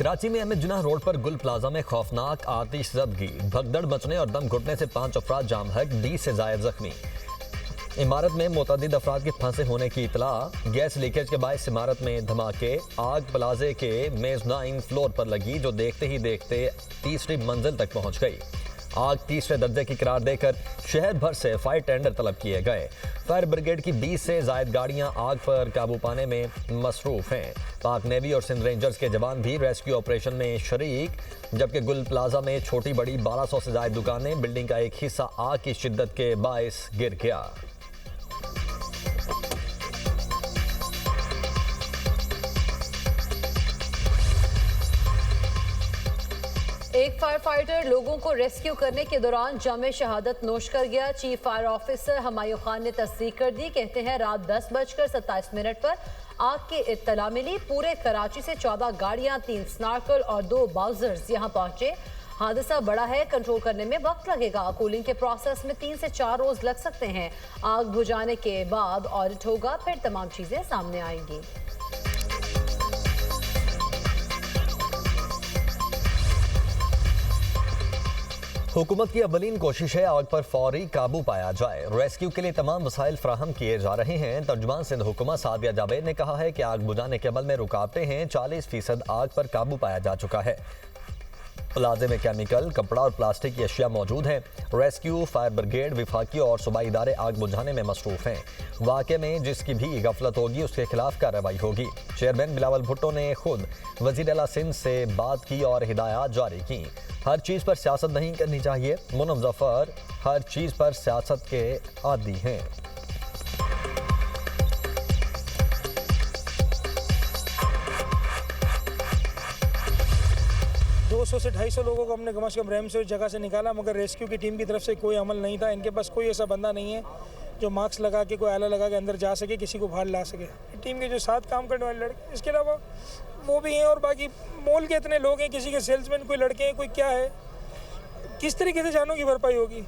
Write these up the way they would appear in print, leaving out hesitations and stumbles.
कराची में अहमद जुनाह रोड पर गुल प्लाजा में खौफनाक आतिशज़दगी, भगदड़ मचने और दम घुटने से 5 अफराद जाम हक, 20 से जायद जख्मी। इमारत में मुतअद्दिद अफराद के फंसे होने की इतला। गैस लीकेज के बायस इमारत में धमाके। आग प्लाजे के मेज़नाइन फ्लोर पर लगी, जो देखते ही देखते तीसरी मंजिल तक पहुंच गई। आग तीसरे दर्जे की करार देकर शहर भर से फायर टेंडर तलब किए गए। फायर ब्रिगेड की 20 से जायद गाड़ियां आग पर काबू पाने में मसरूफ हैं। पाक नेवी और सिंध रेंजर्स के जवान भी रेस्क्यू ऑपरेशन में शरीक। जबकि गुल प्लाजा में छोटी बड़ी 1200 से जायद दुकानें, बिल्डिंग का एक हिस्सा आग की शिद्दत के बायस गिर गया। एक फायर फाइटर लोगों को रेस्क्यू करने के दौरान जामे शहादत नोश कर गया। Chief fire officer Humayun Khan ने तस्दीक कर दी। कहते हैं रात 10:27 पर आग की इत्तला मिली। पूरे कराची से 14 गाड़ियां, 3 स्नार्कल और 2 बाउजर्स यहां पहुंचे। हादसा बड़ा है, कंट्रोल करने में वक्त लगेगा। कूलिंग के प्रोसेस में 3 से 4 रोज लग सकते हैं। आग बुझाने के बाद ऑडिट होगा, फिर तमाम चीजें सामने आएंगी। हुकूमत की अवलीन कोशिश है आग पर फौरी काबू पाया जाए। रेस्क्यू के लिए तमाम वसाइल फ्राहम किए जा रहे हैं। तर्जुमान सिंध हुकूमत सादिया जावेद ने कहा है कि आग बुझाने के अमल में रुकावटें हैं। 40% आग पर काबू पाया जा चुका है। प्लाजे में केमिकल, कपड़ा और प्लास्टिक की अशिया मौजूद हैं। रेस्क्यू, फायर ब्रिगेड, विफाकी और सूबाई इदारे आग बुझाने में मसरूफ हैं। वाक़े में जिसकी भी गफलत होगी उसके खिलाफ कार्रवाई होगी। चेयरमैन बिलावल भुट्टो ने खुद वज़ीर आला सिंध से बात की और हिदायत जारी की। हर चीज़ पर सियासत नहीं करनी चाहिए। मुनव्वर जफ़र हर चीज़ पर सियासत के आदी हैं। 200 से 250 लोगों को हमने कम से कम रैम से उस जगह से निकाला, मगर रेस्क्यू की टीम की तरफ से कोई अमल नहीं था। इनके पास कोई ऐसा बंदा नहीं है जो मास्क लगा के, कोई आला लगा के अंदर जा सके, किसी को बाहर ला सके। टीम के जो साथ काम करने वाले लड़के, इसके अलावा वो भी हैं और बाकी मॉल के इतने लोग हैं, किसी के सेल्समैन, कोई लड़के हैं, कोई क्या है, किस तरीके से जानों की भरपाई होगी।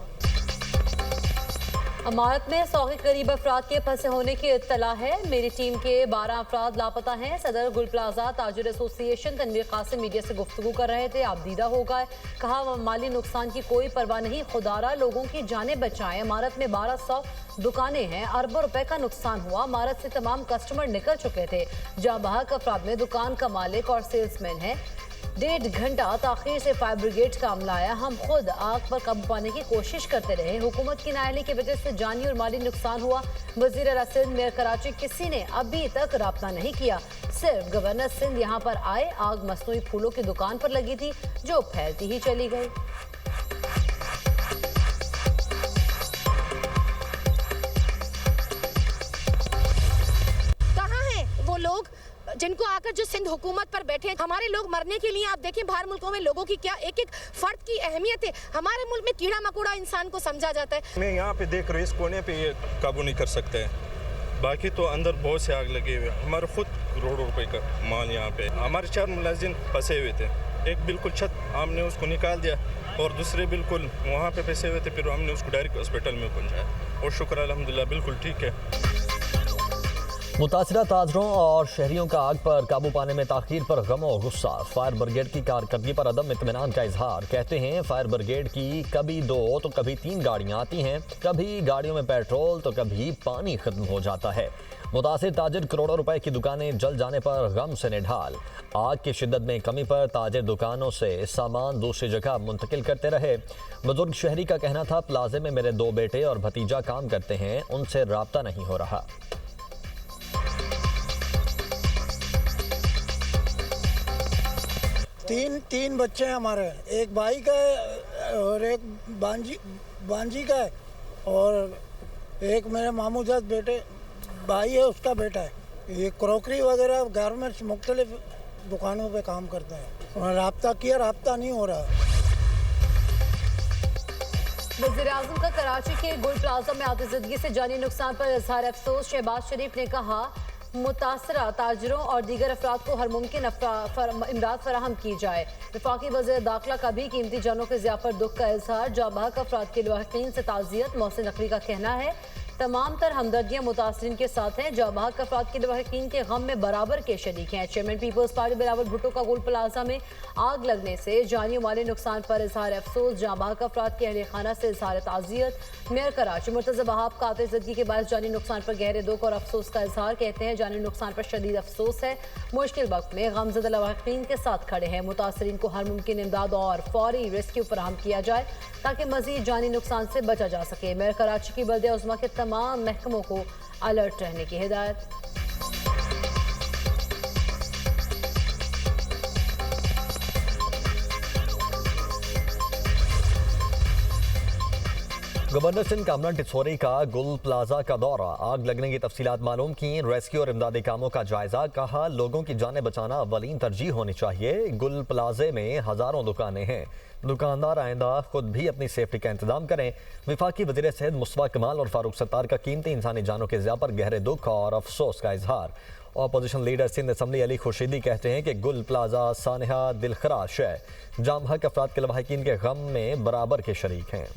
इमारत में 100 के करीब अफराद के फंसे होने की इत्तला है। मेरी टीम के 12 अफराद लापता हैं। सदर गुल प्लाजा ताजिर एसोसिएशन तनवीर कासिम मीडिया से गुफ्तगू कर रहे थे। आप दीदा होगा, कहा माली नुकसान की कोई परवाह नहीं, खुदारा लोगों की जानें बचाएं। इमारत में 1200 दुकानें हैं, अरबों रुपए का नुकसान हुआ। इमारत से तमाम कस्टमर निकल चुके थे। जहां बहक अफराद में दुकान का मालिक और सेल्समैन है। 1.5 घंटा ताखीर से फायर ब्रिगेड का अमला आया। हम खुद आग पर काबू पाने की कोशिश करते रहे। हुकूमत की नाअहली की वजह से जानी और माली नुकसान हुआ। वज़ीर आला सिंध, मेयर कराची, किसी ने अभी तक राब्ता नहीं किया। सिर्फ गवर्नर सिंध यहाँ पर आए। आग मसनूई फूलों की दुकान पर लगी थी, जो फैलती ही चली गई। कहाँ हैं वो लोग जिनको आकर जो सिंध हुकूमत पर बैठे? हमारे लोग मरने के लिए, आप देखें बाहर मुल्कों में लोगों की क्या एक एक फर्द की अहमियत है। हमारे मुल्क में कीड़ा मकोड़ा इंसान को समझा जाता है। मैं यहाँ पे देख रहा हूँ, इस कोने पे ये काबू नहीं कर सकते हैं। बाकी तो अंदर बहुत से आग लगे हुए। हमारे खुद करोड़ों रुपए का माल यहाँ पे। हमारे 4 मुलाजिम फंसे हुए थे। एक बिल्कुल छत हमने उसको निकाल दिया और दूसरे बिल्कुल वहाँ पे फंसे हुए थे। फिर हमने उसको डायरेक्ट हॉस्पिटल में पहुँचाया और शुक्र अल्हम्दुलिल्लाह बिल्कुल ठीक है। मुतासिरा ताजरों और शहरियों का आग पर काबू पाने में ताखीर पर गम और गुस्सा। फायर ब्रिगेड की कारकर्दगी पर अदम इत्मीनान का इजहार। कहते हैं फायर ब्रिगेड की कभी 2 तो कभी 3 गाड़ियां आती हैं, कभी गाड़ियों में पेट्रोल तो कभी पानी खत्म हो जाता है। मुतासिर ताजिर करोड़ों रुपए की दुकानें जल जाने पर गम से निढाल। आग की शिद्दत में कमी पर ताजिर दुकानों से सामान दूसरी जगह मुंतकिल करते रहे। बुजुर्ग शहरी का कहना था, प्लाजे में मेरे 2 बेटे और भतीजा काम करते हैं, उनसे राब्ता नहीं हो रहा। तीन बच्चे हैं हमारे, एक भाई का है और एक बांजी का है और एक मेरे मामूजात बेटे भाई है, उसका बेटा है। ये क्रॉकरी वगैरह गारमेंट्स मुख्तलिफ दुकानों पे काम करते हैं। उन्होंने राब्ता किया, राब्ता नहीं हो रहा। वज़ीर आज़म का कराची के गुल प्लाजा में आतिशज़दगी से जानी नुकसान पर इज़हार अफसोस। शहबाज शरीफ ने कहा, मुतासरा ताजरों और दीगर अफराद को हर मुमकिन इमदाद फराहम की जाए। वफाकी वज़ीर दाखिला का भी कीमती जानों के ज़िया पर दुख का इजहार। जाँ बहक अफराद के लवाहिकीन से ताज़ियत। मोहसिन नकवी का कहना है तमाम तर हमदर्दियां मुतासरीन के साथ हैं। जाँ बहक अफराद के लवाहिकीन के गम में बराबर के शरीक हैं। Chairman People's Party Bilawal Bhutto का गोल प्लाजा में आग लगने से जानी माली नुकसान पर इजहार अफसोस। जाँ बहक अफराद के अहले खाना से इजहार ताज़ियत। मेयर कराची मुर्तज़ा वहाब का आतिशज़दगी के बाद जानी नुकसान पर गहरे दुख और अफसोस का इजहार। कहते हैं जानी नुकसान पर शदीद अफसोस है। मुश्किल वक्त में गमज़दा लवाहिकीन के साथ खड़े हैं। मुतासरीन को हर मुमकिन इमदाद और फौरी रेस्क्यू फराहम किया जाए ताकि मजीद जानी नुकसान से बचा जा सके। मेयर कराची की बल्दिया उज़्मा के तमाम महकमों को अलर्ट रहने की हिदायत। गवर्नर सिंध कामरान टिसोरी का गुल प्लाजा का दौरा, आग लगने की तफसीलात मालूम की। रेस्क्यू और इमदादी कामों का जायजा। कहा लोगों की जानें बचाना अवलीन तरजीह होनी चाहिए। गुल प्लाजे में हजारों दुकानें हैं, दुकानदार आइंदा खुद भी अपनी सेफ्टी का इंतजाम करें। वफाकी वज़ीर सेहत मुस्तफा कमाल और फारूक सत्तार का कीमती इंसानी जानों के ज़िया पर गहरे दुख और अफसोस का इजहार। Opposition leader Sindh assembly Ali Khurshidi कहते हैं कि गुल प्लाजा सानहा दिलखराश है। जाँ बहक अफराद के लवाहिकीन के गम में बराबर के शरीक हैं।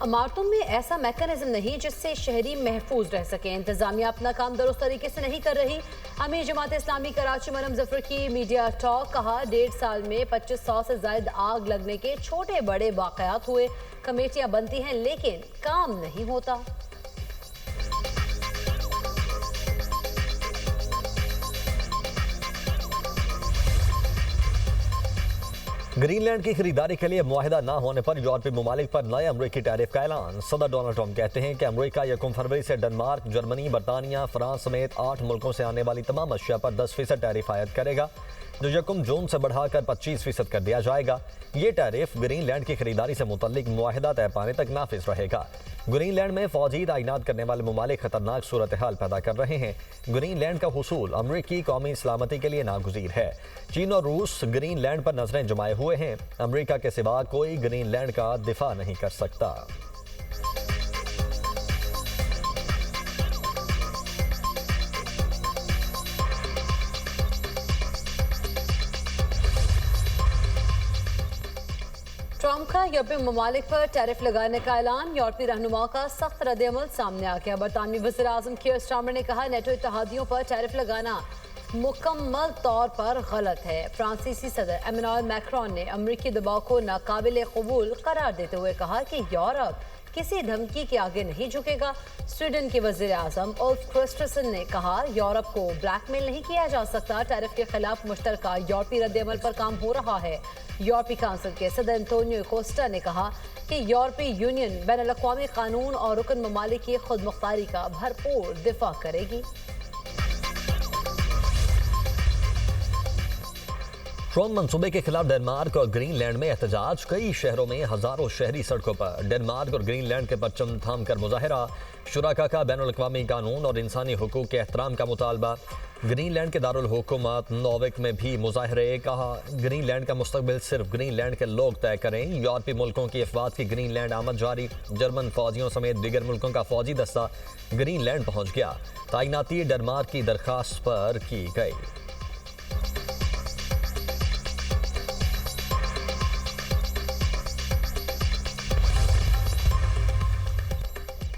इमारतों में ऐसा मैकेनिज्म नहीं जिससे शहरी महफूज रह सके। इंतजामिया अपना काम दुरुस्त तरीके से नहीं कर रही। अमीर जमात इस्लामी कराची मरम जफर की मीडिया टॉक। कहा 1.5 साल में 2500 से ज्यादा आग लगने के छोटे बड़े वाकयात हुए। कमेटियां बनती हैं लेकिन काम नहीं होता। ग्रीनलैंड की खरीदारी के लिए मुआहिदा न होने पर यूरोपीय ममालिक पर नए अमरीकी टैरिफ का ऐलान। सदर डोनाल्ड ट्रंप कहते हैं कि अमरीका 1 फरवरी से डेनमार्क, जर्मनी, बरतानिया, फ्रांस समेत 8 मुल्कों से आने वाली तमाम अशिया पर 10% टैरिफ आयद करेगा, जो 1 जून से बढ़ाकर 25% कर दिया जाएगा। ये टैरिफ ग्रीनलैंड की खरीदारी से मुतल्लिक मुआहिदा तय पाने तक नाफिज रहेगा। ग्रीनलैंड में फौजी तैनात करने वाले ममालिक खतरनाक सूरत हाल पैदा कर रहे हैं। ग्रीनलैंड का हुसूल अमरीकी कौमी सलामती के लिए नागुज़ीर है। चीन और रूस ग्रीनलैंड पर नजरें जमाए हुए हैं। अमरीका के सिवा कोई ग्रीनलैंड का दिफा नहीं कर सकता। ट्रंप का यूरोपीय ममालिक पर टैरिफ लगाने का ऐलान। यूरोपीय रहनुमा का सख्त रद्द-ए-अमल सामने आ गया। बरतानवी वज़ीर आज़म कीयर स्टारमर ने कहा नेटो इत्तेहादियों पर टैरिफ लगाना मुकम्मल तौर पर गलत है। फ्रांसीसी सदर एमेनुएल मैक्रोन ने अमरीकी दबाव को नाकाबिल कबूल करार देते हुए कहा कि यूरोप किसी धमकी के आगे नहीं झुकेगा। स्वीडन के वज़ीर आज़म उल्फ क्रिस्टरसन ने कहा यूरोप को ब्लैकमेल नहीं किया जा सकता। टैरिफ के खिलाफ मुश्तरका यूरोपीय रद्द-ए-अमल पर काम हो रहा है। यूरोपीय काउंसिल के सदर एंटोनियो कोस्टा ने कहा कि यूरोपीय यूनियन बैनुल-अक़वामी कानून और रुकन ममालिक की खुद मुख्तारी का भरपूर दिफा करेगी। ट्रंप मंसूबे के खिलाफ डेनमार्क और ग्रीनलैंड में एहतजाज। कई शहरों में हजारों शहरी सड़कों पर डेनमार्क और ग्रीनलैंड के परचम थाम कर मुजाहरा। शुराका का बैनुल-अक़वामी कानून और इंसानी हुकूक के एहतराम का मुतालबा। ग्रीनलैंड के दारुल हुकूमत नॉर्वे में भी मुजाहरे। कहा ग्रीनलैंड का मुस्तकबिल सिर्फ ग्रीनलैंड के लोग तय करें। यूरोपीय मुल्कों की अफवाद की ग्रीनलैंड आमद जारी। जर्मन फौजियों समेत दीगर मुल्कों का फौजी दस्ता ग्रीनलैंड पहुंच गया। तैनाती डेनमार्क की दरखास्त पर की गई।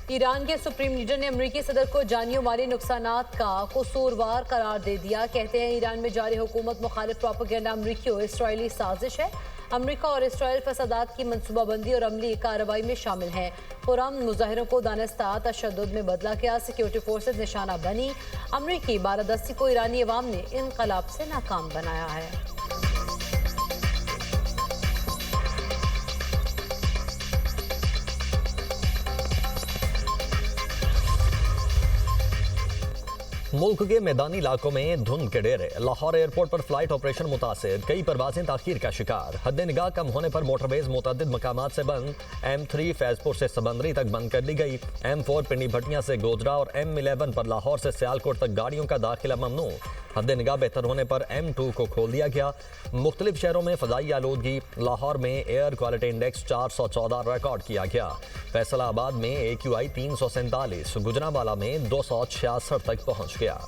ईरान के सुप्रीम लीडर ने अमरीकी सदर को जानी माली नुकसानात का कसूरवार करार दे दिया। कहते हैं ईरान में जारी हुकूमत मुखालिफ प्रोपेगेंडा अमरीकी और इसराइली साजिश है। अमरीका और इसराइल फसादात की मनसूबाबंदी और अमली कार्रवाई में शामिल हैं। पुरअमन मुजाहिरों को दानिस्ता तशद्दुद में बदला गया। सिक्योरिटी फोर्सेज निशाना बनी। अमरीकी बारादस्ती को ईरानी अवाम ने इनकलाब से नाकाम बनाया है। मुल्क के मैदानी इलाकों में धुंध के डेरे। लाहौर एयरपोर्ट पर फ्लाइट ऑपरेशन मुतासिर। कई परवाजें ताखीर का शिकार। हद निगाह कम होने पर मोटरवेज मुतअद्दिद मकामात से बंद। M3 फैजपुर से सबंदरी तक बंद कर दी गई। M4 पिंडी भटियां से गोधरा और M11 पर लाहौर से सियालकोट तक गाड़ियों का दाखिला ममनू। हद निगाह बेहतर होने पर M2 को खोल दिया गया। मुख्तलिफ शहरों में फ़ज़ाई आलूदगी। लाहौर में एयर क्वालिटी इंडेक्स 414 रिकॉर्ड किया गया। फैसलाबाद में AQI 347, गुजरांवाला में 266 तक पहुँच गया।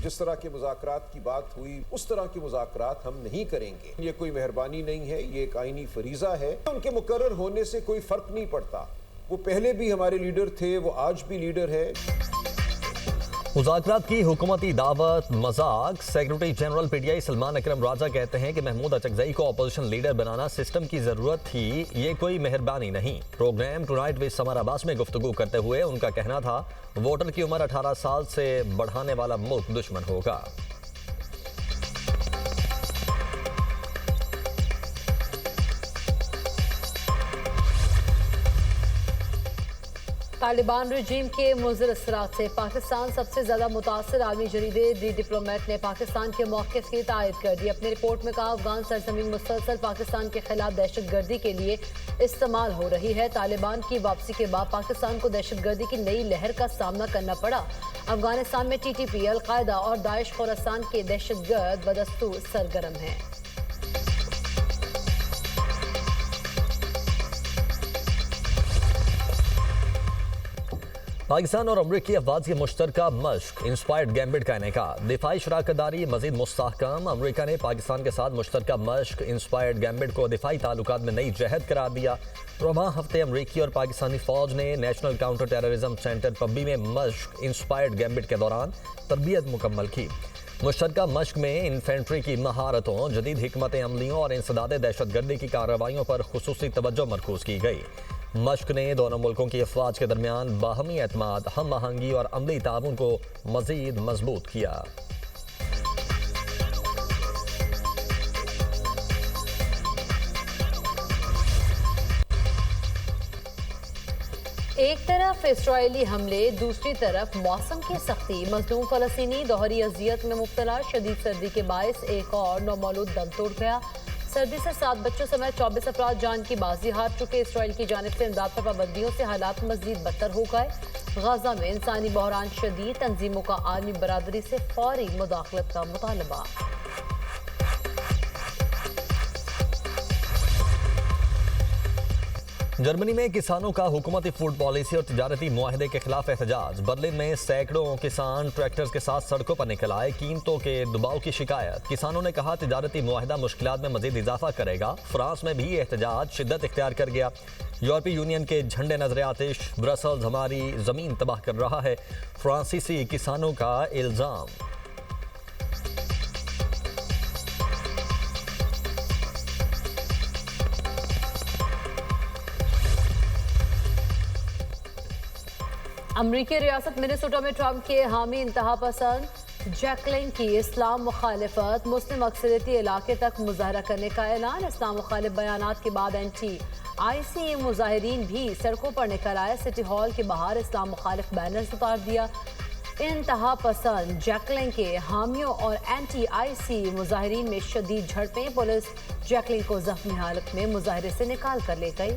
जिस तरह के मुज़ाकरात की बात हुई उस तरह के मुज़ाकरात हम नहीं करेंगे। ये कोई मेहरबानी नहीं है, ये एक आईनी फरीज़ा है। उनके मुकर्रर होने से कोई फ़र्क नहीं पड़ता। वो पहले भी हमारे लीडर थे, वो आज भी लीडर है। मुज़ाकरात की हुकूमती दावत मजाक। सेक्रेटरी जनरल पीटीआई सलमान अकरम राजा कहते हैं कि महमूद अचकज़ई को अपोजिशन लीडर बनाना सिस्टम की ज़रूरत थी, ये कोई मेहरबानी नहीं। Programme tonight with Samar Abbas में गुफ्तगू करते हुए उनका कहना था वोटर की उम्र 18 साल से बढ़ाने वाला मुल्क दुश्मन होगा। तालिबान रजीम के मुज़र असरात से पाकिस्तान सबसे ज़्यादा मुतासर आलमी जरीदे दी डिप्लोमेट ने पाकिस्तान के मौक़िफ़ की तायद कर दी। अपनी रिपोर्ट में कहा अफगान सरजमीन मुसलसल पाकिस्तान के खिलाफ दहशतगर्दी के लिए इस्तेमाल हो रही है। तालिबान की वापसी के बाद पाकिस्तान को दहशतगर्दी की नई लहर का सामना करना पड़ा। अफगानिस्तान में TTP, अलकायदा और दाइश खोरासान के दहशतगर्द बदस्तूर सरगर्म हैं। पाकिस्तान और अमरीकी अफवाज की मुश्तरका मश्क इंस्पायर्ड गैम्बिट का इनेकाद। दिफाई शराकतदारी मजीद मुस्तहकम। अमरीका ने पाकिस्तान के साथ मुश्तरका मश्क इंस्पायर्ड गैम्बिट को दिफाई ताल्लुकात में नई जहद करार दिया। रवां हफ्ते अमरीकी और पाकिस्तानी फौज ने नेशनल काउंटर टेररिज्म सेंटर पब्बी में मश्क इंस्पायर्ड गैम्बिट के दौरान तरबियत मुकम्मल की। मुश्तरका मश्क में इन्फेंट्री की महारतों, जदीद हिकमत अमलियों और इंसदादे दहशतगर्दी की कार्रवाइयों पर खुसूसी तवज्जो मरकूज की गई। मश्क ने दोनों मुल्कों की अफवाज के दरमियान बाहमी एतमाद, हम आहंगी और अमली ताउन को मजीद मजबूत किया। एक तरफ इस्राएली हमले, दूसरी तरफ मौसम की सख्ती। मजलूम फलस्तीनी दोहरी अजियत में मुब्तला। शदीद सर्दी के बायस एक और नौमौलूद दम तोड़ गया। सर्दी से 7 बच्चों समेत 24 अफराद जान की बाजी हार चुके। इसराइल की जानिब से इमदाद पर पाबंदियों से हालात मजीद बदतर हो गए। गाजा में इंसानी बहरान शदीद। तंजीमों का आलमी बरादरी से फौरी मुदाखलत का मुतालबा। जर्मनी में किसानों का हुकूमती फूड पॉलिसी और तिजारती मुआहदे के खिलाफ एहतजाज। बर्लिन में सैकड़ों किसान ट्रैक्टर्स के साथ सड़कों पर निकल आए। कीमतों के दबाव की शिकायत। किसानों ने कहा तिजारती मुआहदा मुश्किलात में मजीद इजाफा करेगा। फ्रांस में भी एहतजाज शिद्दत इख्तियार कर गया। यूरोपीय यूनियन के झंडे नजर आतिश। ब्रसल्स हमारी जमीन तबाह कर रहा है, फ्रांसीसी किसानों का इल्जाम। अमरीकी रियासत मिनेसोटा में ट्रंप के हामी इंतहा पसंद जैकलिन की इस्लाम मुखालिफत। मुस्लिम अक्सरियती इलाके तक मुजाहरा करने का ऐलान। इस्लाम मुखालिफ बयानात के बाद एंटी-IC मुजाहिरीन भी सड़कों पर निकल आए। सिटी हॉल के बाहर इस्लाम मुखालिफ बैनर्स उतार दिया। इंतहा पसंद जैकलिन के हामियों और एंटी-IC मुजाहिरीन में शदीद झड़पें। पुलिस जैकलिन को जख्मी हालत में मुजाहरे से निकाल कर ले गई।